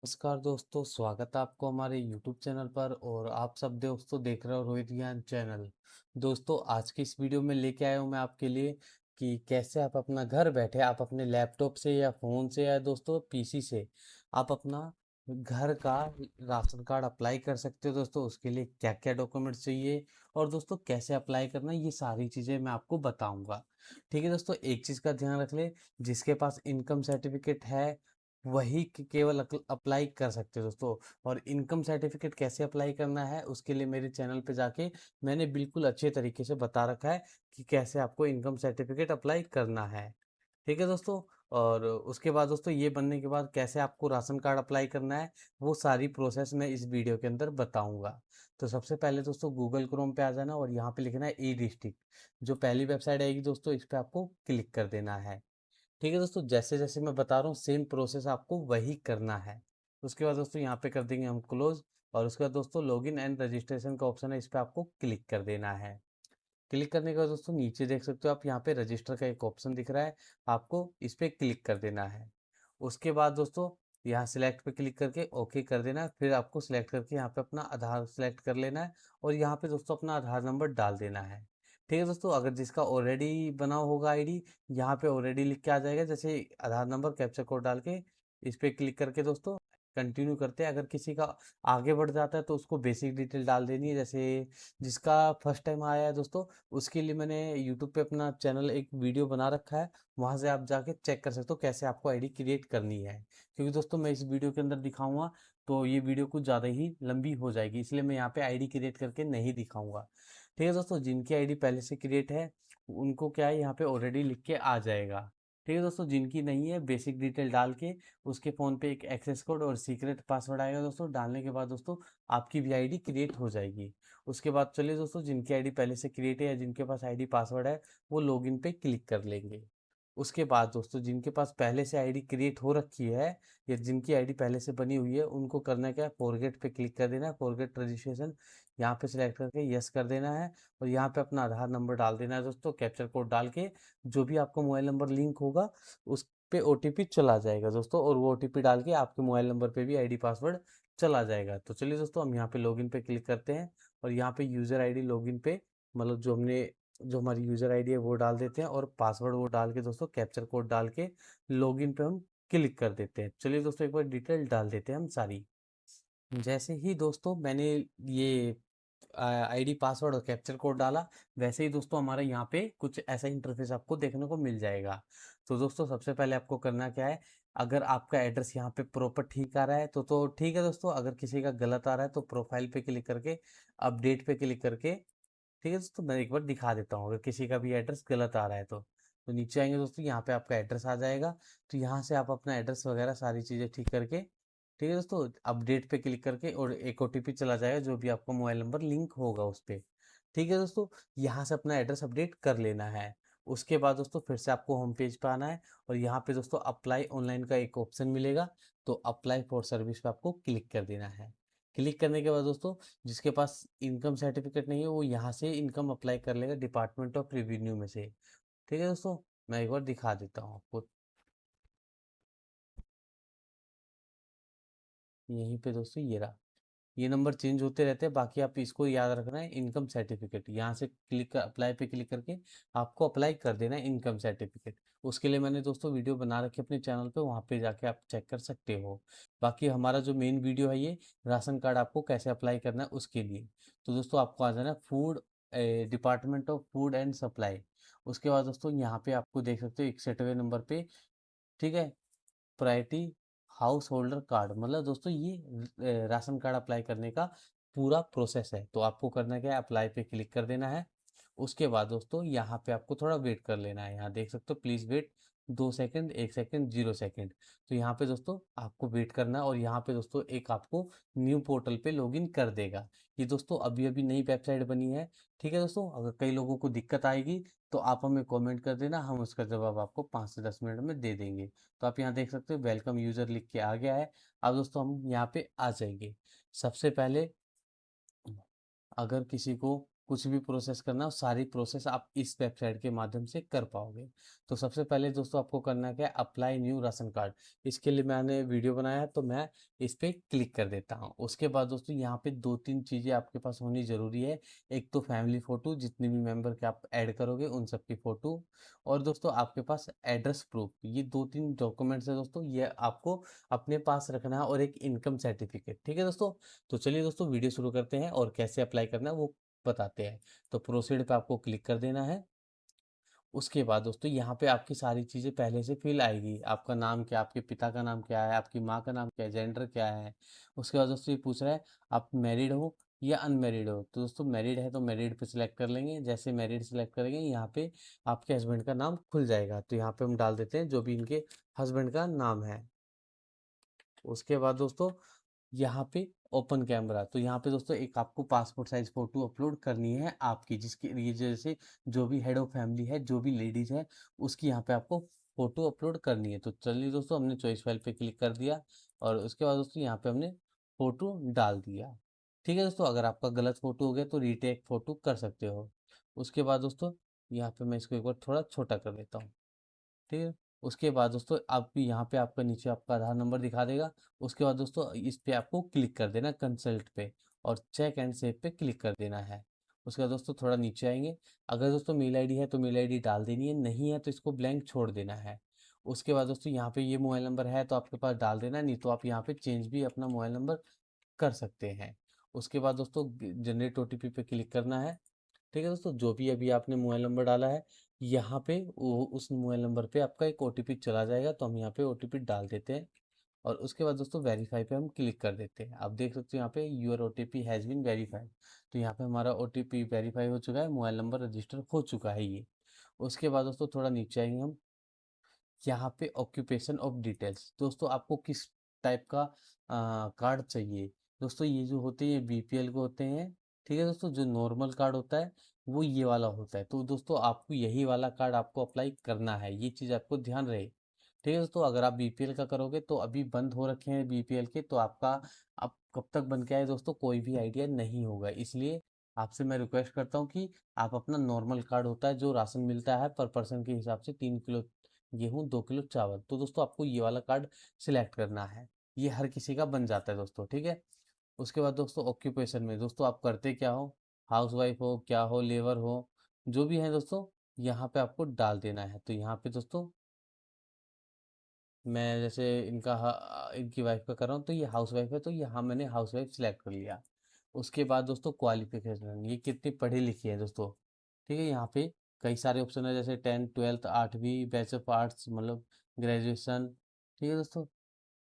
नमस्कार दोस्तों, स्वागत है आपको हमारे YouTube चैनल पर। और आप सब दोस्तों देख रहे हो रोहित ज्ञान चैनल। दोस्तों आज की इस वीडियो में लेके आया हूँ मैं आपके लिए कि कैसे आप अपना घर बैठे आप अपने लैपटॉप से या फ़ोन से या दोस्तों पीसी से आप अपना घर का राशन कार्ड अप्लाई कर सकते हो। दोस्तों उसके लिए क्या क्या डॉक्यूमेंट्स चाहिए और दोस्तों कैसे अप्लाई करना है, ये सारी चीज़ें मैं आपको बताऊंगा। ठीक है दोस्तों, एक चीज़ का ध्यान रख ले, जिसके पास इनकम सर्टिफिकेट है वही केवल अप्लाई कर सकते हो दोस्तों। और इनकम सर्टिफिकेट कैसे अप्लाई करना है उसके लिए मेरे चैनल पे जाके मैंने बिल्कुल अच्छे तरीके से बता रखा है कि कैसे आपको इनकम सर्टिफिकेट अप्लाई करना है। ठीक है दोस्तों। और उसके बाद दोस्तों ये बनने के बाद कैसे आपको राशन कार्ड अप्लाई करना है, वो सारी प्रोसेस मैं इस वीडियो के अंदर बताऊंगा। तो सबसे पहले दोस्तों गूगल क्रोम पे आ जाना और यहाँ पे लिखना है ई डिस्ट्रिक्ट। जो पहली वेबसाइट आएगी दोस्तों इस पे आपको क्लिक कर देना है। ठीक है दोस्तों, जैसे जैसे मैं बता रहा हूँ सेम प्रोसेस आपको वही करना है। उसके बाद दोस्तों यहाँ पे कर देंगे हम क्लोज। और उसके बाद दोस्तों लॉगिन एंड रजिस्ट्रेशन का ऑप्शन है, इस पर आपको क्लिक कर देना है। क्लिक करने के बाद दोस्तों नीचे देख सकते हो आप, यहाँ पे रजिस्टर का एक ऑप्शन दिख रहा है, आपको इस पर क्लिक कर देना है। उसके बाद दोस्तों यहाँ सिलेक्ट पे क्लिक करके ओके कर देना है। फिर आपको सिलेक्ट करके यहाँ पे अपना आधार सिलेक्ट कर लेना है और यहाँ पे दोस्तों अपना आधार नंबर डाल देना है। ठीक है दोस्तों, अगर जिसका ऑलरेडी बना होगा आईडी, यहाँ पे ऑलरेडी लिख के आ जाएगा, जैसे आधार नंबर कैप्चा कोड डाल के इस पे क्लिक करके दोस्तों कंटिन्यू करते हैं। अगर किसी का आगे बढ़ जाता है तो उसको बेसिक डिटेल डाल देनी है। जैसे जिसका फर्स्ट टाइम आया है दोस्तों, उसके लिए मैंने यूट्यूब पे अपना चैनल एक वीडियो बना रखा है, वहां से आप जाके चेक कर सकते हो कैसे आपको आईडी क्रिएट करनी है। क्योंकि दोस्तों मैं इस वीडियो के अंदर दिखाऊंगा तो ये वीडियो कुछ ज़्यादा ही लंबी हो जाएगी, इसलिए मैं यहाँ पे आईडी क्रिएट करके नहीं दिखाऊंगा। ठीक है दोस्तों, जिनकी आईडी पहले से क्रिएट है उनको क्या है यहाँ पे ऑलरेडी लिख के आ जाएगा। ठीक है दोस्तों, जिनकी नहीं है बेसिक डिटेल डाल के उसके फ़ोन पे एक एक्सेस कोड और सीक्रेट पासवर्ड आएगा दोस्तों, डालने के बाद दोस्तों आपकी भी आईडी क्रिएट हो जाएगी। उसके बाद चलिए दोस्तों, जिनकी आईडी पहले से क्रिएट है या जिनके पास आईडी पासवर्ड है वो लॉगिन पे क्लिक कर लेंगे। उसके बाद दोस्तों जिनके पास पहले से आईडी क्रिएट हो रखी है या जिनकी आईडी पहले से बनी हुई है उनको करना क्या है, फॉरगेट पे क्लिक कर देना है, फॉरगेट रजिस्ट्रेशन यहाँ पे सिलेक्ट करके यस कर देना है। और यहाँ पे अपना आधार नंबर डाल देना है दोस्तों, कैप्चर कोड डाल के जो भी आपका मोबाइल नंबर लिंक होगा उस पे ओटीपी चला जाएगा दोस्तों, और वो ओटीपी डाल के आपके मोबाइल नंबर पे भी आईडी पासवर्ड चला जाएगा। तो चलिए दोस्तों हम यहाँ पे लॉगिन पे क्लिक करते हैं और यहाँ पे यूज़र आईडी लॉगिन पे मतलब जो हमारी यूज़र आईडी है वो डाल देते हैं और पासवर्ड वो डाल के दोस्तों कैप्चर कोड डाल के लॉगिन पे हम क्लिक कर देते हैं। चलिए दोस्तों एक बार डिटेल डाल देते हैं हम सारी। जैसे ही दोस्तों मैंने ये आईडी पासवर्ड और कैप्चर कोड डाला, वैसे ही दोस्तों हमारे यहाँ पे कुछ ऐसा इंटरफेस आपको देखने को मिल जाएगा। तो दोस्तों सबसे पहले आपको करना क्या है, अगर आपका एड्रेस यहाँ पे प्रॉपर ठीक आ रहा है तो ठीक है दोस्तों, अगर किसी का गलत आ रहा है तो प्रोफाइल पे क्लिक करके अपडेट पे क्लिक करके, ठीक है दोस्तों मैं एक बार दिखा देता हूँ अगर किसी का भी एड्रेस गलत आ रहा है तो नीचे आएंगे दोस्तों, यहाँ पे आपका एड्रेस आ जाएगा। तो यहाँ से आप अपना एड्रेस वगैरह सारी चीज़ें ठीक करके, ठीक है दोस्तों, अपडेट पे क्लिक करके और एक ओटीपी चला जाएगा जो भी आपका मोबाइल नंबर लिंक होगा उस पर। ठीक है दोस्तों, यहाँ से अपना एड्रेस अपडेट कर लेना है। उसके बाद दोस्तों फिर से आपको होम पेज पे आना है और यहाँ पे दोस्तों अप्लाई ऑनलाइन का एक ऑप्शन मिलेगा, तो अप्लाई फॉर सर्विस पे आपको क्लिक कर देना है। क्लिक करने के बाद दोस्तों जिसके पास इनकम सर्टिफिकेट नहीं है वो यहाँ से इनकम अप्लाई कर लेगा डिपार्टमेंट ऑफ रेवेन्यू में से। ठीक है दोस्तों, मैं एक बार दिखा देता हूँ आपको। यहीं पे दोस्तों ये रहा, ये नंबर चेंज होते रहते हैं, बाकी आप इसको याद रखना है इनकम सर्टिफिकेट, यहाँ से क्लिक कर अप्लाई पे क्लिक करके आपको अप्लाई कर देना है इनकम सर्टिफिकेट। उसके लिए मैंने दोस्तों वीडियो बना रखी है अपने चैनल पे, वहाँ पे जाके आप चेक कर सकते हो। बाकी हमारा जो मेन वीडियो है ये राशन कार्ड आपको कैसे अप्लाई करना है उसके लिए। तो दोस्तों आपको आ जाना है food department of food and supply. उसके बाद दोस्तों यहाँ पे आपको देख सकते हो 61वें नंबर पे, ठीक है, प्रायोरिटी हाउस होल्डर कार्ड, मतलब दोस्तों ये राशन कार्ड अप्लाई करने का पूरा प्रोसेस है। तो आपको करना क्या है, अप्लाई पे क्लिक कर देना है। उसके बाद दोस्तों यहाँ पे आपको थोड़ा वेट कर लेना है, यहाँ देख सकते हो please wait 2 second, 1 second, 0 second. तो यहाँ पे दोस्तों आपको वेट करना है और यहाँ पे दोस्तों एक आपको न्यू पोर्टल पे लॉगिन कर देगा। ये दोस्तों अभी अभी नई वेबसाइट बनी है। ठीक है दोस्तों, अगर कई लोगों को दिक्कत आएगी तो आप हमें कमेंट कर देना, हम उसका जवाब आपको 5 से 10 मिनट में दे देंगे। तो आप यहाँ देख सकते हो वेलकम यूजर लिख के आ गया है। अब दोस्तों हम यहाँ पे आ जाएंगे। सबसे पहले अगर किसी को कुछ भी प्रोसेस करना हो, सारी प्रोसेस आप इस वेबसाइट के माध्यम से कर पाओगे। तो सबसे पहले दोस्तों आपको करना क्या है, अप्लाई न्यू राशन कार्ड। इसके लिए मैंने वीडियो बनाया है, तो मैं इस पे क्लिक कर देता हूँ। उसके बाद दोस्तों यहाँ पे 2-3 चीज़ें आपके पास होनी ज़रूरी है। एक तो फैमिली फ़ोटो, जितने भी मेंबर के आप ऐड करोगे उन सब की फ़ोटो, और दोस्तों आपके पास एड्रेस प्रूफ। ये 2-3 डॉक्यूमेंट्स है दोस्तों, ये आपको अपने पास रखना है, और एक इनकम सर्टिफिकेट। ठीक है दोस्तों। तो चलिए दोस्तों वीडियो शुरू करते हैं और कैसे अप्लाई करना है वो बताते हैं। तो प्रोसीड पे आपको क्लिक कर देना है। उसके बाद दोस्तों यहाँ पे आपकी सारी चीज़ें पहले से फिल आएगी। आपका नाम क्या है, आपके पिता का नाम क्या है, आपकी माँ का नाम क्या है, जेंडर क्या है। उसके बाद दोस्तों ये पूछ रहा है आप मैरिड हो या अनमैरिड हो। तो दोस्तों मैरिड है तो मैरिड पे सिलेक्ट कर लेंगे। जैसे मैरिड सिलेक्ट करेंगे यहाँ पे आपके हस्बैंड का नाम खुल जाएगा। तो यहाँ पे हम डाल देते हैं जो भी इनके हस्बैंड का नाम है। उसके बाद दोस्तों यहाँ पे ओपन कैमरा, तो यहाँ पे दोस्तों एक आपको पासपोर्ट साइज फोटो अपलोड करनी है आपकी, जिसके लिए जैसे जो भी हेड ऑफ फैमिली है, जो भी लेडीज है, उसकी यहाँ पे आपको फोटो अपलोड करनी है। तो चलिए दोस्तों हमने चॉइस फाइल पे क्लिक कर दिया, और उसके बाद दोस्तों यहाँ पे हमने फोटो डाल दिया। ठीक है दोस्तों, अगर आपका गलत फोटो हो गया तो रीटेक फोटो कर सकते हो। उसके बाद दोस्तों यहाँ पे मैं इसको एक बार थोड़ा छोटा कर देता हूँ। ठीक है। उसके बाद दोस्तों आप यहाँ पे आपका नीचे आपका आधार नंबर दिखा देगा। उसके बाद दोस्तों इस पे आपको क्लिक कर देना कंसल्ट पे, और चेक एंड सेव पे क्लिक कर देना है। उसके बाद दोस्तों थोड़ा नीचे आएंगे। अगर दोस्तों मेल आईडी है तो मेल आईडी डाल देनी है, नहीं है तो इसको ब्लैंक छोड़ देना है। उसके बाद दोस्तों यहाँ पे ये मोबाइल नंबर है तो आपके पास डाल देना, नहीं तो आप यहाँ पे चेंज भी अपना मोबाइल नंबर कर सकते हैं। उसके बाद दोस्तों जनरेट ओटीपी पे क्लिक करना है। ठीक है दोस्तों, जो भी अभी आपने मोबाइल नंबर डाला है, यहाँ पे उस मोबाइल नंबर पे आपका एक ओटीपी चला जाएगा, तो हम यहाँ पे ओटीपी डाल देते हैं। और उसके बाद दोस्तों वेरीफाई पे हम क्लिक कर देते हैं। आप देख सकते हो यहाँ पे your OTP has been verified. तो यहाँ पे हमारा ओटीपी वेरीफाई हो चुका है, मोबाइल नंबर रजिस्टर हो चुका है ये। उसके बाद दोस्तों थोड़ा नीचे आएंगे हम, यहाँ पे ऑक्यूपेशन ऑफ डिटेल्स। दोस्तों आपको किस टाइप का कार्ड चाहिए। दोस्तों ये जो होते हैं बीपीएल के होते हैं। ठीक है दोस्तों, जो नॉर्मल कार्ड होता है वो ये वाला होता है। तो दोस्तों आपको यही वाला कार्ड आपको अप्लाई करना है, ये चीज़ आपको ध्यान रहे। ठीक है दोस्तों, अगर आप बीपीएल का करोगे तो अभी बंद हो रखे हैं बीपीएल के, तो आपका अब कब तक बन के आए दोस्तों कोई भी आइडिया नहीं होगा। इसलिए आपसे मैं रिक्वेस्ट करता हूँ कि आप अपना नॉर्मल कार्ड होता है जो राशन मिलता है पर पर्सन के हिसाब से, 3 किलो गेहूँ 2 किलो चावल, तो दोस्तों आपको ये वाला कार्ड सिलेक्ट करना है। ये हर किसी का बन जाता है दोस्तों। ठीक है। उसके बाद दोस्तों ऑक्यूपेशन में दोस्तों आप करते क्या हो, हाउस वाइफ हो, क्या हो, लेबर हो, जो भी है दोस्तों यहाँ पे आपको डाल देना है। तो यहाँ पे दोस्तों मैं जैसे इनकी वाइफ का कर रहा हूँ, तो ये हाउस वाइफ है, तो यहाँ मैंने हाउस वाइफ सिलेक्ट कर लिया। उसके बाद दोस्तों क्वालिफिकेशन, ये कितनी पढ़ी लिखी है दोस्तों। ठीक है, यहाँ पे कई सारे ऑप्शन है, जैसे 10th 12th 8वीं बैचलर ऑफ आर्ट्स, मतलब ग्रेजुएशन। ठीक है दोस्तों,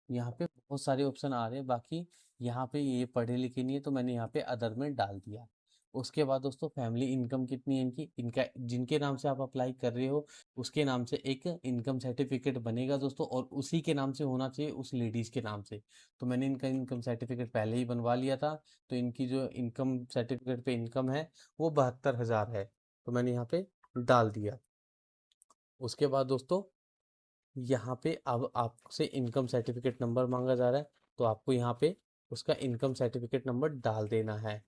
यहाँ पे बहुत सारे ऑप्शन आ रहे हैं। बाकी यहाँ पे ये पढ़े लिखे नहीं है, तो मैंने यहाँ पे अदर में डाल दिया। उसके बाद दोस्तों फैमिली इनकम कितनी है इनकी, इनका जिनके नाम से आप अप्लाई कर रहे हो उसके नाम से एक इनकम सर्टिफिकेट बनेगा दोस्तों, और उसी के नाम से होना चाहिए, उस लेडीज़ के नाम से। तो मैंने इनका इनकम सर्टिफिकेट पहले ही बनवा लिया था। तो इनकी जो इनकम सर्टिफिकेट पे इनकम है वो 72,000 है, तो मैंने यहाँ पे डाल दिया। उसके बाद दोस्तों यहाँ पे अब आपसे इनकम सर्टिफिकेट नंबर मांगा जा रहा है, तो आपको यहाँ पे उसका इनकम सर्टिफिकेट नंबर डाल देना है।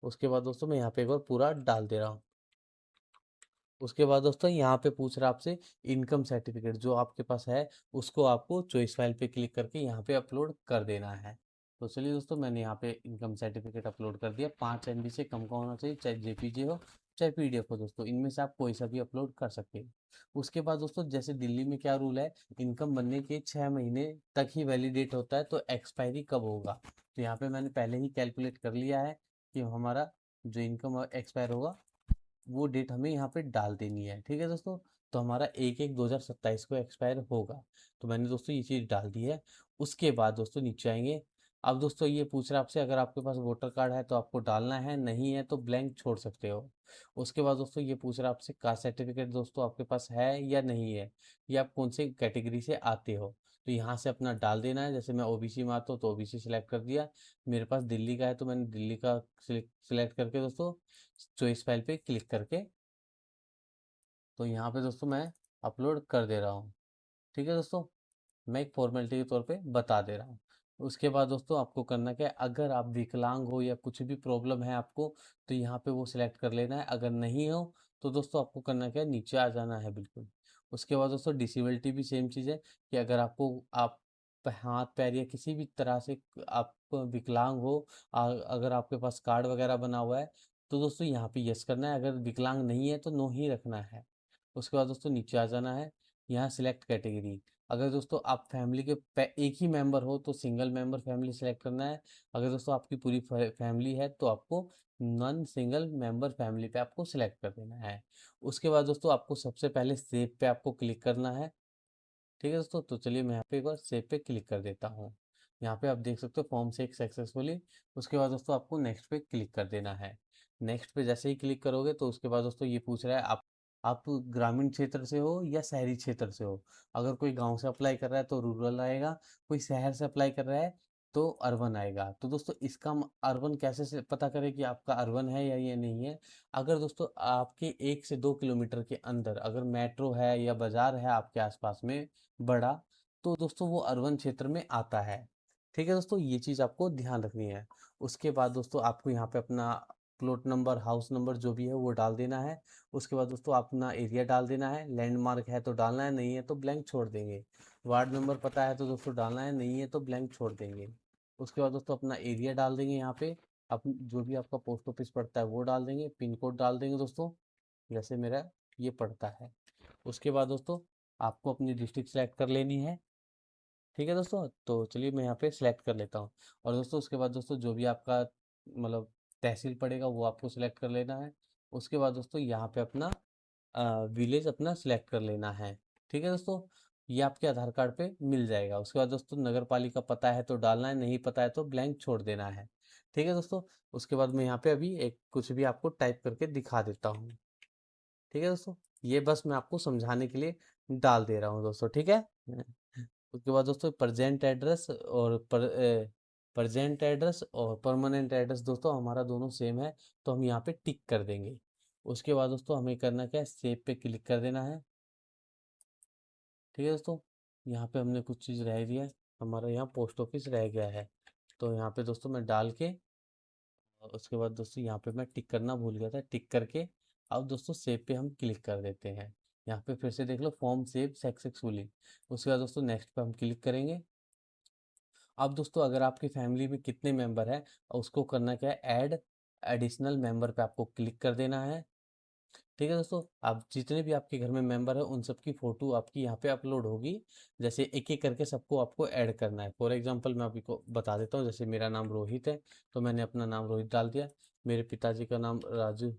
उसके बाद दोस्तों मैं यहाँ पे एक बार पूरा डाल दे रहा हूँ। उसके बाद दोस्तों यहाँ पे पूछ रहा है आपसे इनकम सर्टिफिकेट जो आपके पास है, उसको आपको चॉइस फाइल पे क्लिक करके यहाँ पे अपलोड कर देना है। तो चलिए दोस्तों मैंने यहाँ पे इनकम सर्टिफिकेट अपलोड कर दिया। 5 MB से कम का होना चाहिए, चाहे जेपीजी हो चाहे पीडीएफ हो दोस्तों, इनमें से आप कोई सा भी अपलोड कर सकते हैं। उसके बाद दोस्तों जैसे दिल्ली में क्या रूल है, इनकम बनने के 6 महीने तक ही वैलिडेट होता है, तो एक्सपायरी कब होगा। तो यहाँ पे मैंने पहले ही कैलकुलेट कर लिया है कि हमारा जो इनकम एक्सपायर होगा वो डेट हमें यहाँ पे डाल देनी है। ठीक है दोस्तों, तो हमारा 1/1/2027 को एक्सपायर होगा। तो मैंने दोस्तों ये चीज़ डाल दी है। उसके बाद दोस्तों नीचे आएंगे। अब दोस्तों ये पूछ रहा है आपसे, अगर आपके पास वोटर कार्ड है तो आपको डालना है, नहीं है तो ब्लैंक छोड़ सकते हो। उसके बाद दोस्तों ये पूछ रहा है आपसे कास्ट सर्टिफिकेट दोस्तों आपके पास है या नहीं है, या आप कौन से कैटेगरी से आते हो। तो यहाँ से अपना डाल देना है। जैसे मैं ओबीसी में आता हूँ तो ओबीसी सिलेक्ट कर दिया। मेरे पास दिल्ली का है तो मैंने दिल्ली का सिलेक्ट करके दोस्तों चॉइस फाइल पे क्लिक करके, तो यहाँ पे दोस्तों मैं अपलोड कर दे रहा हूँ। ठीक है दोस्तों, मैं एक फॉर्मेलिटी के तौर पे बता दे रहा हूँ। उसके बाद दोस्तों आपको करना क्या है, अगर आप विकलांग हो या कुछ भी प्रॉब्लम है आपको, तो यहाँ पे वो सिलेक्ट कर लेना है। अगर नहीं हो तो दोस्तों आपको करना क्या है, नीचे आ जाना है बिल्कुल। उसके बाद दोस्तों डिसेबिलिटी भी सेम चीज़ है कि अगर आपको आप हाथ पैर या किसी भी तरह से आप विकलांग हो, अगर आपके पास कार्ड वगैरह बना हुआ है, तो दोस्तों यहाँ पे यस करना है। अगर विकलांग नहीं है तो नो ही रखना है। उसके बाद दोस्तों नीचे आ जाना है, यहाँ सिलेक्ट कैटेगरी। अगर दोस्तों आप फैमिली के एक ही मेंबर हो तो सिंगल मेंबर फैमिली सेलेक्ट करना है। अगर दोस्तों आपकी पूरी फैमिली है तो आपको नॉन सिंगल मेंबर फैमिली पे आपको सिलेक्ट कर देना है। उसके बाद दोस्तों आपको सबसे पहले सेव पे आपको क्लिक करना है। ठीक है दोस्तों, तो चलिए मैं यहाँ पे एक बार सेव पे क्लिक कर देता हूँ। यहाँ पे आप देख सकते हो फॉर्म से एक सक्सेसफुली। उसके बाद दोस्तों आपको नेक्स्ट पे क्लिक कर देना है। नेक्स्ट पे जैसे ही क्लिक करोगे तो उसके बाद दोस्तों ये पूछ रहा है आप ग्रामीण क्षेत्र से हो या शहरी क्षेत्र से हो। अगर कोई गांव से अप्लाई कर रहा है तो रूरल आएगा, कोई शहर से अप्लाई कर रहा है तो अर्बन आएगा। तो दोस्तों इसका अर्बन कैसे से पता करें कि आपका अर्बन है या ये नहीं है। अगर दोस्तों आपके 1 से 2 किलोमीटर के अंदर अगर मेट्रो है या बाजार है आपके आसपास में बड़ा, तो दोस्तों वो अर्बन क्षेत्र में आता है। ठीक है दोस्तों, ये चीज़ आपको ध्यान रखनी है। उसके बाद दोस्तों आपको यहाँ पे अपना प्लॉट नंबर हाउस नंबर जो भी है वो डाल देना है। उसके बाद दोस्तों अपना एरिया डाल देना है। लैंडमार्क है तो डालना है, नहीं है तो ब्लैंक छोड़ देंगे। वार्ड नंबर पता है तो दोस्तों डालना है, नहीं है तो ब्लैंक छोड़ देंगे। उसके बाद दोस्तों अपना एरिया डाल देंगे यहाँ पे। आप जो भी आपका पोस्ट ऑफिस पड़ता है वो डाल देंगे, पिन कोड डाल देंगे दोस्तों, जैसे मेरा ये पड़ता है। उसके बाद दोस्तों आपको अपनी डिस्ट्रिक्ट सेलेक्ट कर लेनी है। ठीक है दोस्तों, तो चलिए मैं यहाँ पे सिलेक्ट कर लेता हूँ। और दोस्तों उसके बाद दोस्तों जो भी आपका मतलब तहसील पड़ेगा वो आपको सिलेक्ट कर लेना है। उसके बाद दोस्तों यहाँ पे अपना विलेज अपना सिलेक्ट कर लेना है। ठीक है दोस्तों, ये आपके आधार कार्ड पे मिल जाएगा। उसके बाद दोस्तों नगर पालिका पता है तो डालना है, नहीं पता है तो ब्लैंक छोड़ देना है। ठीक है दोस्तों, उसके बाद मैं यहाँ पे अभी एक कुछ भी आपको टाइप करके दिखा देता हूँ। ठीक है दोस्तों, ये बस मैं आपको समझाने के लिए डाल दे रहा हूँ दोस्तों, ठीक है। उसके बाद दोस्तों प्रेजेंट एड्रेस और परमानेंट एड्रेस दोस्तों हमारा दोनों सेम है, तो हम यहाँ पे टिक कर देंगे। उसके बाद दोस्तों हमें करना क्या है, सेव पे क्लिक कर देना है। ठीक है दोस्तों, यहाँ पे हमने कुछ चीज़ रह दिया है, हमारा यहाँ पोस्ट ऑफिस रह गया है। तो यहाँ पे दोस्तों मैं डाल के और उसके बाद दोस्तों यहाँ पे मैं टिक करना भूल गया था, टिक करके अब दोस्तों सेव पे हम क्लिक कर देते हैं। यहाँ पे फिर से देख लो फॉर्म सेव सक्सेसफुली। उसके बाद दोस्तों नेक्स्ट पे हम क्लिक करेंगे। अब दोस्तों अगर आपकी फैमिली में कितने मेंबर है उसको करना क्या है, ऐड एडिशनल मेंबर पे आपको क्लिक कर देना है। ठीक है दोस्तों, आप जितने भी आपके घर में मेंबर है उन सबकी फ़ोटो आपकी यहाँ पे अपलोड होगी। जैसे एक एक करके सबको आपको ऐड करना है। फॉर एग्जांपल मैं आपको बता देता हूँ, जैसे मेरा नाम रोहित है तो मैंने अपना नाम रोहित डाल दिया। मेरे पिताजी का नाम राजू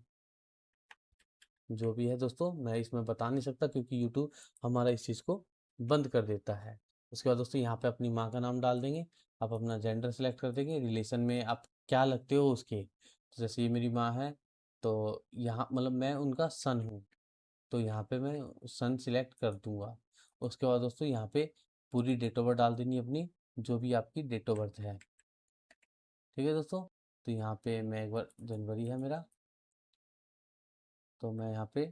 जो भी है दोस्तों मैं इसमें बता नहीं सकता क्योंकि यूट्यूब हमारा इस चीज़ को बंद कर देता है। उसके बाद दोस्तों यहाँ पे अपनी माँ का नाम डाल देंगे। आप अपना जेंडर सेलेक्ट कर देंगे, रिलेशन में आप क्या लगते हो उसके। तो जैसे ये मेरी माँ है तो यहाँ मतलब मैं उनका सन हूँ, तो यहाँ पे मैं सन सिलेक्ट कर दूंगा। उसके बाद दोस्तों यहाँ पे पूरी डेट ऑफ बर्थ डाल देनी है अपनी, जो भी आपकी डेट ऑफ बर्थ है। ठीक है दोस्तों, तो यहाँ पे मैं एक बार जनवरी है मेरा, तो मैं यहाँ पे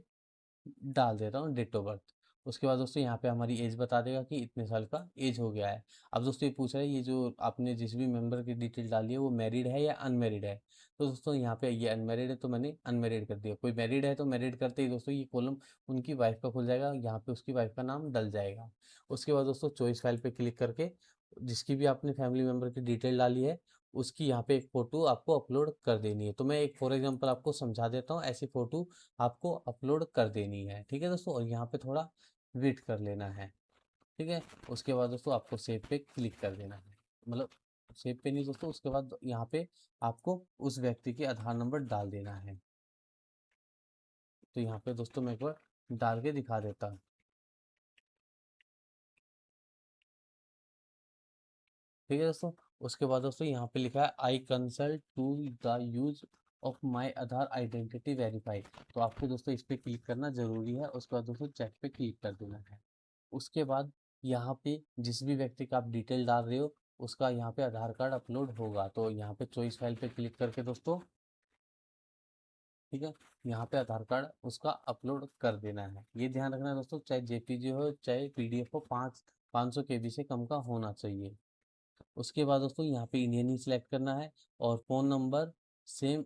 डाल देता हूँ डेट ऑफ बर्थ। उसके बाद दोस्तों यहाँ पे हमारी एज बता देगा कि इतने साल का एज हो गया है। अब दोस्तों ये पूछ रहा है ये जो आपने जिस भी मेंबर की डिटेल डाली है वो मैरिड है या अनमैरिड है। तो दोस्तों यहाँ पे ये अनमैरिड है तो मैंने अनमैरिड कर दिया। कोई मैरिड है तो मैरिड करते ही दोस्तों ये कॉलम उनकी वाइफ का खुल जाएगा, यहाँ पे उसकी वाइफ का नाम डल जाएगा। उसके बाद दोस्तों चॉइस फाइल पे क्लिक करके जिसकी भी आपने फैमिली मेंबर की डिटेल डाली है उसकी यहाँ पे एक फ़ोटो आपको अपलोड कर देनी है। तो मैं एक फॉर एग्जांपल आपको समझा देता हूँ, ऐसी फ़ोटो आपको अपलोड कर देनी है। ठीक है दोस्तों, और यहाँ पे थोड़ा वेट कर लेना है। ठीक है, उसके बाद दोस्तों आपको सेव पे क्लिक कर देना है। मतलब सेव पे नहीं दोस्तों, उसके बाद यहाँ पे आपको उस व्यक्ति के आधार नंबर डाल देना है। तो यहाँ पे दोस्तों मैं एक बार डाल के दिखा देता हूँ। ठीक है दोस्तों, उसके बाद दोस्तों यहाँ पे लिखा है I consult to the use of my Aadhaar identity verify. तो आपको दोस्तों इस पे क्लिक करना जरूरी है। उसके बाद दोस्तों चेक पे क्लिक कर देना है। उसके बाद यहाँ पे जिस भी व्यक्ति का आप डिटेल डाल रहे हो उसका यहाँ पे आधार कार्ड अपलोड होगा। तो यहाँ पे चॉइस फाइल पे क्लिक करके दोस्तों, ठीक है, यहाँ पे आधार कार्ड उसका अपलोड कर देना है। ये ध्यान रखना है दोस्तों, चाहे जेपीजी हो चाहे पीडीएफ हो, 500 KB से कम का होना चाहिए। उसके बाद दोस्तों यहाँ पे इंडियन ही सिलेक्ट करना है और phone number same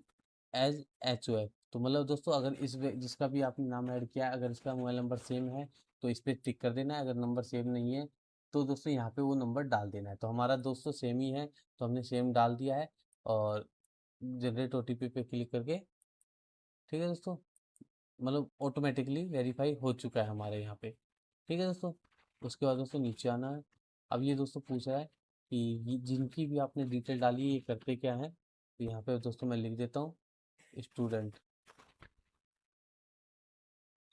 as HOF। तो मतलब दोस्तों अगर जिसका भी आपने नाम ऐड किया है, अगर इसका मोबाइल नंबर सेम है तो इस पर टिक कर देना है, अगर नंबर सेम नहीं है तो दोस्तों यहाँ पे वो नंबर डाल देना है। तो हमारा दोस्तों सेम ही है तो हमने सेम डाल दिया है और जनरेट OTP पे क्लिक करके, ठीक है दोस्तों, मतलब ऑटोमेटिकली वेरीफाई हो चुका है हमारे यहाँ पे। ठीक है दोस्तों, उसके बाद दोस्तों नीचे आना है। अब ये दोस्तों पूछ रहा है कि जिनकी भी आपने डिटेल डाली है ये करते क्या है, तो यहाँ पे दोस्तों मैं लिख देता हूँ स्टूडेंट।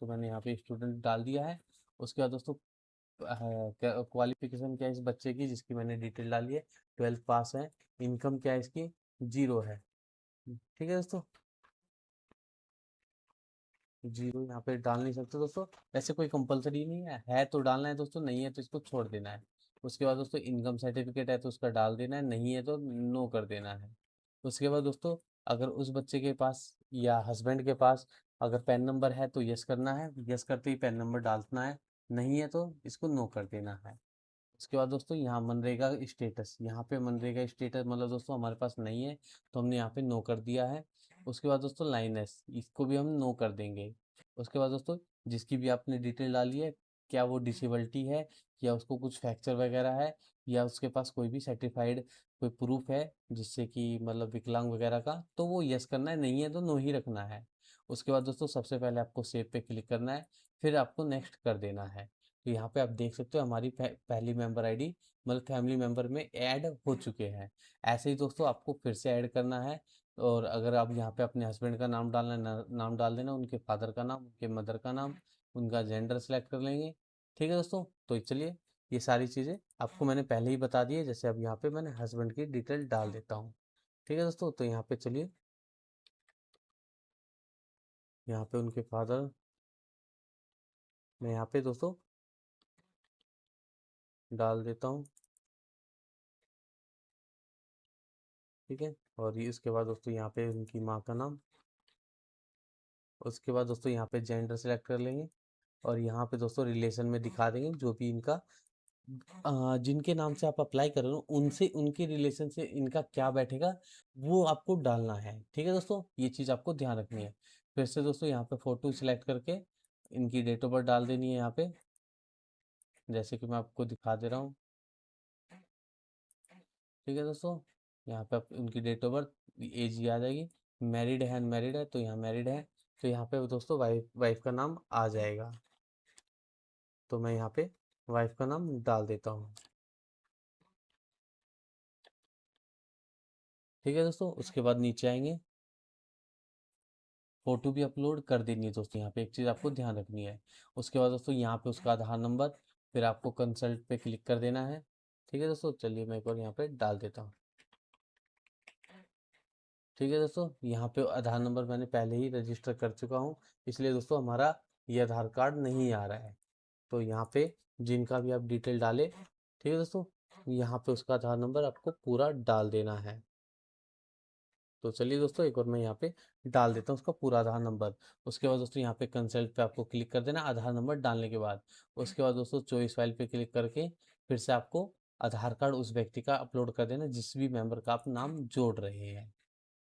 तो मैंने यहाँ पे स्टूडेंट डाल दिया है। उसके बाद दोस्तों क्वालिफिकेशन क्या है इस बच्चे की जिसकी मैंने डिटेल डाली है, 12th पास है। इनकम क्या है इसकी, 0 है। ठीक है दोस्तों, 0 यहाँ पे डाल नहीं सकते दोस्तों, वैसे कोई कंपलसरी नहीं है तो डालना है दोस्तों, नहीं है तो इसको छोड़ देना है। उसके बाद दोस्तों इनकम सर्टिफिकेट है तो उसका डाल देना है, नहीं है तो नो कर देना है। उसके बाद दोस्तों अगर उस बच्चे के पास या हस्बैंड के पास अगर पैन नंबर है तो यस करना है, यस करते ही पैन नंबर डालना है, नहीं है तो इसको नो कर देना है। उसके बाद दोस्तों यहाँ मनरेगा स्टेटस, यहाँ पे मनरेगा स्टेटस मतलब दोस्तों हमारे पास नहीं है तो हमने यहाँ पे नो कर दिया है। उसके बाद दोस्तों लाइन एस, इसको भी हम नो कर देंगे। उसके बाद दोस्तों जिसकी भी आपने डिटेल डाली है, क्या वो डिसेबिलिटी है या उसको कुछ फ्रैक्चर वगैरह है या उसके पास कोई भी सर्टिफाइड कोई प्रूफ है जिससे कि मतलब विकलांग वगैरह का, तो वो यस करना है, नहीं है तो नो ही रखना है। उसके बाद दोस्तों सबसे पहले आपको सेव पे क्लिक करना है, फिर आपको नेक्स्ट कर देना है। तो यहाँ पे आप देख सकते हो हमारी पहली मेंबर आईडी मतलब फैमिली मेंबर में ऐड हो चुके हैं। ऐसे ही दोस्तों आपको फिर से ऐड करना है। और अगर आप यहाँ पे अपने हस्बैंड का नाम डालना है नाम डाल देना, उनके फादर का नाम, उनके मदर का नाम, उनका जेंडर सेलेक्ट कर लेंगे। ठीक है दोस्तों, तो चलिए ये सारी चीज़ें आपको मैंने पहले ही बता दी है। जैसे अब यहाँ पे मैंने हस्बैंड की डिटेल डाल देता हूँ। ठीक है दोस्तों, तो यहाँ पे चलिए, यहाँ पे उनके फादर मैं यहाँ पे दोस्तों डाल देता हूँ। ठीक है, और ये इसके बाद दोस्तों यहाँ पे उनकी माँ का नाम, उसके बाद दोस्तों यहाँ पे जेंडर सेलेक्ट कर लेंगे और यहाँ पे दोस्तों रिलेशन में दिखा देंगे जो भी इनका जिनके नाम से आप अप्लाई कर रहे हो उनसे उनके रिलेशन से इनका क्या बैठेगा वो आपको डालना है। ठीक है दोस्तों, ये चीज़ आपको ध्यान रखनी है। फिर से दोस्तों यहाँ पे फ़ोटो सिलेक्ट करके इनकी डेट ऑफ बर्थ डाल देनी है यहाँ पे, जैसे कि मैं आपको दिखा दे रहा हूँ। ठीक है दोस्तों, यहाँ पे आप उनकी डेट ऑफ बर्थ एज ये आ जाएगी। मैरिड है अनमैरिड है, तो यहाँ मैरिड है तो यहाँ पे दोस्तों वाइफ वाइफ का नाम आ जाएगा। तो मैं यहाँ पे वाइफ का नाम डाल देता हूँ। ठीक है दोस्तों, उसके बाद नीचे आएंगे, फोटो भी अपलोड कर देनी है दोस्तों। यहाँ पे एक चीज़ आपको ध्यान रखनी है। उसके बाद दोस्तों यहाँ पे उसका आधार नंबर, फिर आपको कंसल्ट पे क्लिक कर देना है। ठीक है दोस्तों, चलिए मैं एक बार यहाँ पे डाल देता हूँ। ठीक है दोस्तों, यहाँ पे आधार नंबर मैंने पहले ही रजिस्टर कर चुका हूँ, इसलिए दोस्तों हमारा ये आधार कार्ड नहीं आ रहा है। तो यहाँ पे जिनका भी आप डिटेल डाले, ठीक है दोस्तों, यहाँ पे उसका आधार नंबर आपको पूरा डाल देना है। तो चलिए दोस्तों एक और मैं यहाँ पे डाल देता हूँ उसका पूरा आधार नंबर। उसके बाद दोस्तों यहाँ पे कंसल्ट पे आपको क्लिक कर देना आधार नंबर डालने के बाद। उसके बाद दोस्तों चॉइस फाइल पे क्लिक करके फिर से आपको आधार कार्ड उस व्यक्ति का अपलोड कर देना जिस भी मेंबर का आप नाम जोड़ रहे हैं।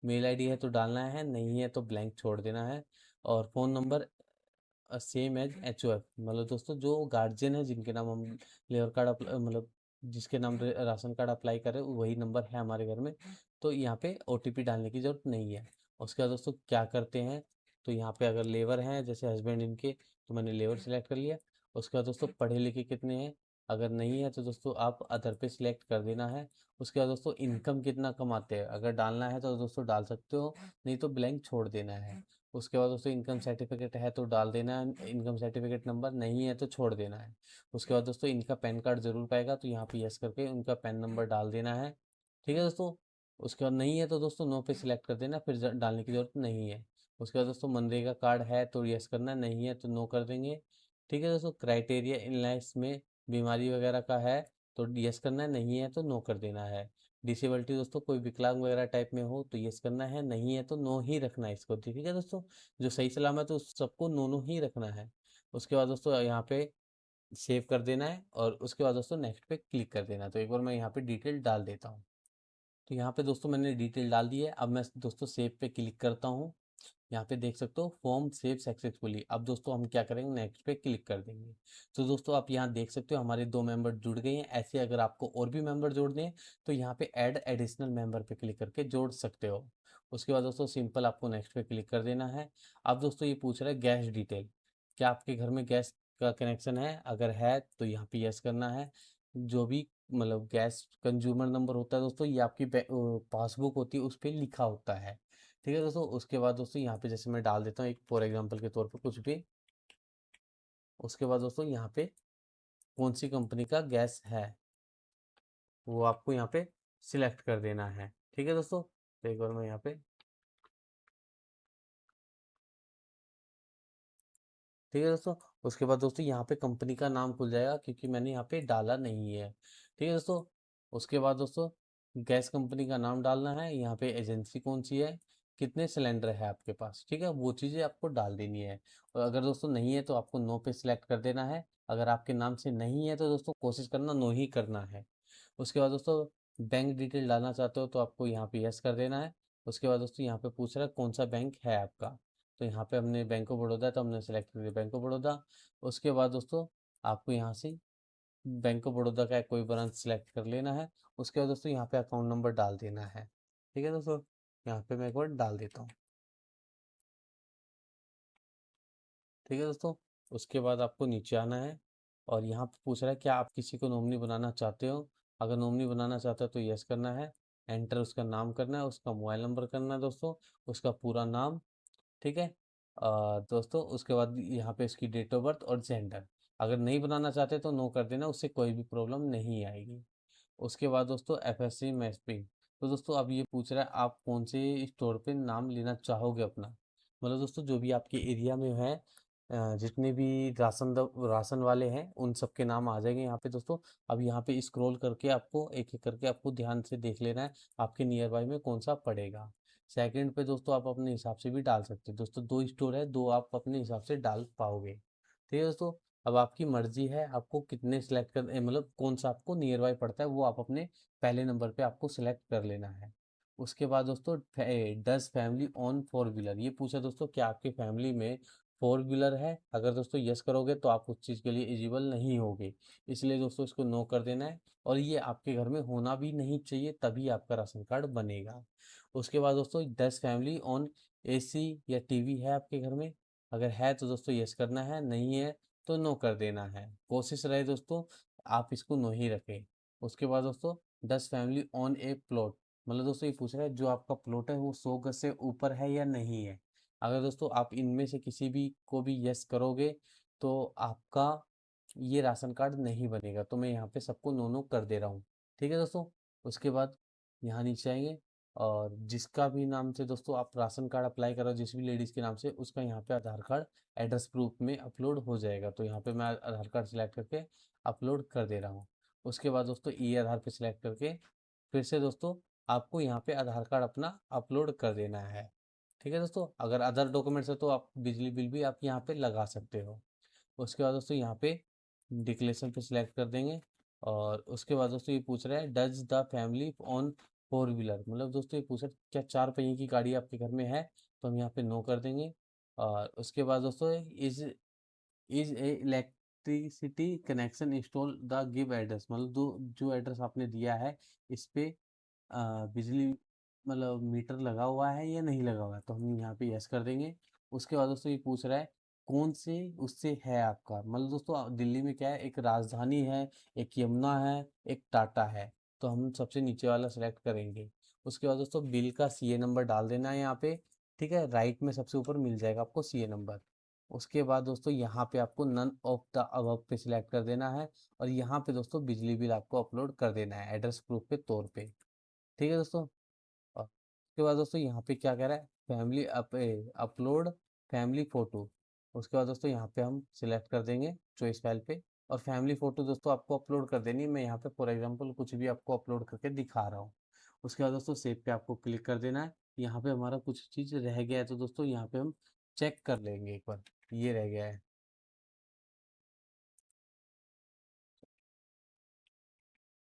मेल आईडी है तो डालना है, नहीं है तो ब्लैंक छोड़ देना है। और phone number same as HOF, मतलब दोस्तों जो गार्जियन है जिनके नाम हम लेबर कार्ड मतलब जिसके नाम राशन कार्ड अप्लाई करें वही नंबर है हमारे घर में, तो यहाँ पे OTP डालने की ज़रूरत नहीं है। उसके बाद दोस्तों क्या करते हैं, तो यहाँ पे अगर लेबर हैं जैसे हस्बैंड इनके, तो मैंने लेबर सेलेक्ट कर लिया। उसके बाद दोस्तों पढ़े लिखे कितने हैं, अगर नहीं है तो दोस्तों आप अदर पे सिलेक्ट कर देना है। उसके बाद दोस्तों इनकम कितना कमाते हैं अगर डालना है तो दोस्तों डाल सकते हो, नहीं तो ब्लैंक छोड़ देना है। उसके बाद दोस्तों इनकम सर्टिफिकेट है तो डाल देना है, इनकम सर्टिफिकेट नंबर नहीं है तो छोड़ देना है। उसके बाद दोस्तों इनका पैन कार्ड जरूर पाएगा तो यहाँ पे यस करके उनका पैन नंबर डाल देना है। ठीक है दोस्तों, उसके बाद नहीं है तो दोस्तों नो पे सिलेक्ट कर देना, फिर डालने की जरूरत नहीं है। उसके बाद दोस्तों मनरेगा कार्ड है तो यस करना, नहीं है तो नो कर देंगे। ठीक है दोस्तों, क्राइटेरिया इनलाइंस में बीमारी वगैरह का है तो यस करना है, नहीं है तो नो कर देना है। डिसेबिलिटी दोस्तों कोई विकलांग वगैरह टाइप में हो तो यस करना है, नहीं है तो नो ही रखना है इसको। ठीक है दोस्तों, जो सही सलामत है उस सबको नो नो ही रखना है। उसके बाद दोस्तों यहाँ पे सेव कर देना है और उसके बाद दोस्तों नेक्स्ट पे क्लिक कर देना है। तो एक बार मैं यहाँ पे डिटेल डाल देता हूँ। तो यहाँ पे दोस्तों मैंने डिटेल डाल दी है। अब मैं दोस्तों सेव पे क्लिक करता हूँ। यहाँ पे देख सकते हो फॉर्म सेव सक्सेसफुली। अब दोस्तों हम क्या करेंगे, नेक्स्ट पे क्लिक कर देंगे। तो दोस्तों आप यहाँ देख सकते हो हमारे 2 मेंबर जुड़ गए हैं। ऐसे अगर आपको और भी मेंबर जोड़ने हैं तो यहाँ पे ऐड एडिशनल मेंबर पे क्लिक करके जोड़ सकते हो। उसके बाद दोस्तों सिंपल आपको नेक्स्ट पे क्लिक कर देना है। अब दोस्तों ये पूछ रहा है गैस डिटेल, क्या आपके घर में गैस का कनेक्शन है? अगर है तो यहाँ पे यस करना है। जो भी मतलब गैस कंज्यूमर नंबर होता है दोस्तों, ये आपकी पासबुक होती है, उस पर लिखा होता है। ठीक है दोस्तों, उसके बाद दोस्तों यहाँ पे जैसे मैं डाल देता हूँ एक फॉर एग्जांपल के तौर पे कुछ भी। उसके बाद दोस्तों यहाँ पे कौन सी कंपनी का गैस है वो आपको यहाँ पे सिलेक्ट कर देना है। ठीक है दोस्तों, तो एक बार मैं यहाँ पे, ठीक है दोस्तों, उसके बाद दोस्तों यहाँ पे कंपनी का नाम खुल जाएगा क्योंकि मैंने यहाँ पे डाला नहीं है। ठीक है दोस्तों, उसके बाद दोस्तों गैस कंपनी का नाम डालना है, यहाँ पे एजेंसी कौन सी है, कितने सिलेंडर है आपके पास, ठीक है, वो चीज़ें आपको डाल देनी है। और अगर दोस्तों नहीं है तो आपको नो पे सिलेक्ट कर देना है। अगर आपके नाम से नहीं है तो दोस्तों कोशिश करना नो ही करना है। उसके बाद दोस्तों बैंक डिटेल डालना चाहते हो तो आपको यहाँ पे यस कर देना है। उसके बाद दोस्तों यहाँ पे पूछ रहा है कौन सा बैंक है आपका। तो यहाँ पे हमने बैंक ऑफ बड़ौदा है तो हमने सेलेक्ट कर दिया बैंक ऑफ बड़ौदा। उसके बाद दोस्तों आपको यहाँ से बैंक ऑफ बड़ौदा का कोई ब्रांच सेलेक्ट कर लेना है। उसके बाद दोस्तों यहाँ पे अकाउंट नंबर डाल देना है। ठीक है दोस्तों, यहाँ पे मैं एक बार डाल देता हूँ। ठीक है दोस्तों, उसके बाद आपको नीचे आना है और यहाँ पे पूछ रहा है क्या आप किसी को नॉमिनी बनाना चाहते हो। अगर नॉमिनी बनाना चाहते हो तो यस करना है। एंटर उसका नाम करना है, उसका मोबाइल नंबर करना है दोस्तों, उसका पूरा नाम। ठीक है, दोस्तों उसके बाद यहाँ पे इसकी डेट ऑफ बर्थ और जेंडर। अगर नहीं बनाना चाहते तो नो कर देना, उससे कोई भी प्रॉब्लम नहीं आएगी। उसके बाद दोस्तों एफएससी मैपिंग। तो दोस्तों अब ये पूछ रहा है आप कौन से स्टोर पे नाम लेना चाहोगे अपना। मतलब दोस्तों जो भी आपके एरिया में है, जितने भी राशन वाले हैं उन सब के नाम आ जाएंगे यहाँ पे दोस्तों। अब यहाँ पे स्क्रॉल करके आपको एक एक करके आपको ध्यान से देख लेना है आपके नियर बाई में कौन सा पड़ेगा। सेकंड पे दोस्तों आप अपने हिसाब से भी डाल सकते हैं दोस्तों, 2 स्टोर है, 2 आप अपने हिसाब से डाल पाओगे। ठीक है दोस्तों, अब आपकी मर्जी है आपको कितने सिलेक्ट कर मतलब कौन सा आपको नियर बाय पड़ता है वो आप अपने पहले नंबर पे आपको सिलेक्ट कर लेना है। उसके बाद दोस्तों does family on four wheeler, ये पूछा दोस्तों क्या आपके फैमिली में फोर व्हीलर है। अगर दोस्तों यस करोगे तो आप उस चीज़ के लिए एलिजिबल नहीं होगे, इसलिए दोस्तों इसको नो कर देना है। और ये आपके घर में होना भी नहीं चाहिए, तभी आपका राशन कार्ड बनेगा। उसके बाद दोस्तों डज फैमिली ऑन एसी या टीवी है आपके घर में। अगर है तो दोस्तों यस करना है, नहीं है तो नो कर देना है। कोशिश रहे दोस्तों आप इसको नो ही रखें। उसके बाद दोस्तों डस फैमिली ऑन ए प्लॉट, मतलब दोस्तों ये पूछ रहा है जो आपका प्लॉट है वो 100 गज से ऊपर है या नहीं है। अगर दोस्तों आप इनमें से किसी भी को भी यस करोगे तो आपका ये राशन कार्ड नहीं बनेगा। तो मैं यहाँ पे सबको नो नो कर दे रहा हूँ। ठीक है दोस्तों, उसके बाद यहाँ नीचे आएंगे और जिसका भी नाम से दोस्तों आप राशन कार्ड अप्लाई करो, जिस भी लेडीज़ के नाम से, उसका यहाँ पे आधार कार्ड एड्रेस प्रूफ में अपलोड हो जाएगा। तो यहाँ पे मैं आधार कार्ड सिलेक्ट करके अपलोड कर दे रहा हूँ। उसके बाद दोस्तों ई आधार पे सिलेक्ट करके फिर से दोस्तों आपको यहाँ पे आधार कार्ड अपना अपलोड कर देना है। ठीक है दोस्तों, अगर अदर डॉक्यूमेंट्स है तो आप बिजली बिल भी आप यहाँ पे लगा सकते हो। उसके बाद दोस्तों यहाँ पे डिक्लेरेशन पे सिलेक्ट कर देंगे और उसके बाद दोस्तों ये पूछ रहा है does the family on four wheeler, मतलब दोस्तों ये पूछ रहा है क्या 4 पहिए की गाड़ी आपके घर में है। तो हम यहाँ पे नो कर देंगे। और उसके बाद दोस्तों is a electricity connection install the give address, मतलब दो जो एड्रेस आपने दिया है इस पे बिजली मतलब मीटर लगा हुआ है या नहीं लगा हुआ है। तो हम यहाँ पे यस कर देंगे। उसके बाद दोस्तों ये पूछ रहा है कौन से उससे है आपका, मतलब दोस्तों दिल्ली में क्या है, एक राजधानी है, एक यमुना है, एक टाटा है। तो हम सबसे नीचे वाला सेलेक्ट करेंगे। उसके बाद दोस्तों बिल का सीए नंबर डाल देना है यहाँ पे। ठीक है, राइट में सबसे ऊपर मिल जाएगा आपको सीए नंबर। उसके बाद दोस्तों यहाँ पे आपको नन ऑफ द अबव पे सिलेक्ट कर देना है और यहाँ पे दोस्तों बिजली बिल आपको अपलोड कर देना है एड्रेस प्रूफ के तौर पे। ठीक है दोस्तों, और उसके बाद दोस्तों यहाँ पे क्या कह रहा है फैमिली अपलोड फैमिली फोटो। उसके बाद दोस्तों यहाँ पे हम सिलेक्ट कर देंगे चॉइस फाइल पे और फैमिली फोटो दोस्तों आपको अपलोड कर देनी है। मैं यहाँ पे फॉर एग्जांपल कुछ भी आपको अपलोड करके दिखा रहा हूँ। उसके बाद दोस्तों सेव पे आपको क्लिक कर देना है। यहाँ पे हमारा कुछ चीज़ रह गया है तो दोस्तों यहाँ पे हम चेक कर लेंगे एक बार। ये रह गया है,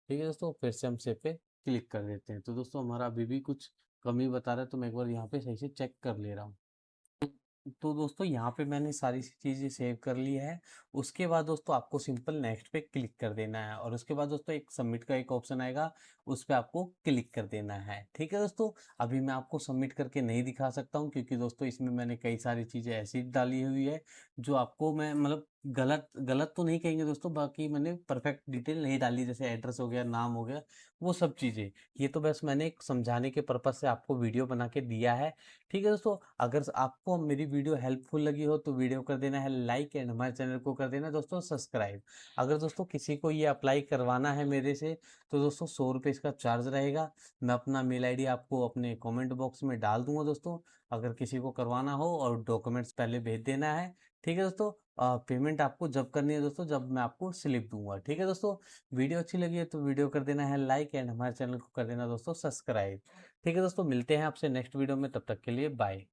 ठीक है दोस्तों, फिर से हम सेव पे क्लिक कर देते हैं। तो दोस्तों हमारा अभी भी कुछ कमी बता रहा है, तो मैं एक बार यहाँ पे सही से चेक कर ले रहा हूँ। तो दोस्तों यहाँ पे मैंने सारी चीज़ें सेव कर ली है। उसके बाद दोस्तों आपको सिंपल नेक्स्ट पे क्लिक कर देना है, और उसके बाद दोस्तों एक सबमिट का एक ऑप्शन आएगा, उस पे आपको क्लिक कर देना है। ठीक है दोस्तों, अभी मैं आपको सबमिट करके नहीं दिखा सकता हूँ, क्योंकि दोस्तों इसमें मैंने कई सारी चीज़ें ऐसी डाली हुई है जो आपको मैं मतलब गलत गलत तो नहीं कहेंगे दोस्तों, बाकी मैंने परफेक्ट डिटेल नहीं डाली, जैसे एड्रेस हो गया, नाम हो गया, वो सब चीज़ें। ये तो बस मैंने एक समझाने के पर्पज़ से आपको वीडियो बना के दिया है। ठीक है दोस्तों, अगर आपको मेरी वीडियो हेल्पफुल लगी हो तो वीडियो कर देना है लाइक, एंड हमारे चैनल को कर देना दोस्तों सब्सक्राइब। अगर दोस्तों किसी को ये अप्लाई करवाना है मेरे से, तो दोस्तों 100 रुपये इसका चार्ज रहेगा। मैं अपना मेल आईडी आपको अपने कमेंट बॉक्स में डाल दूंगा दोस्तों, अगर किसी को करवाना हो, और डॉक्यूमेंट्स पहले भेज देना है। ठीक है दोस्तों, पेमेंट आपको जब करनी है दोस्तों, जब मैं आपको स्लिप दूंगा। ठीक है दोस्तों, वीडियो अच्छी लगी है तो वीडियो कर देना है लाइक, एंड हमारे चैनल को कर देना दोस्तों सब्सक्राइब। ठीक है दोस्तों, मिलते हैं आपसे नेक्स्ट वीडियो में, तब तक के लिए बाय।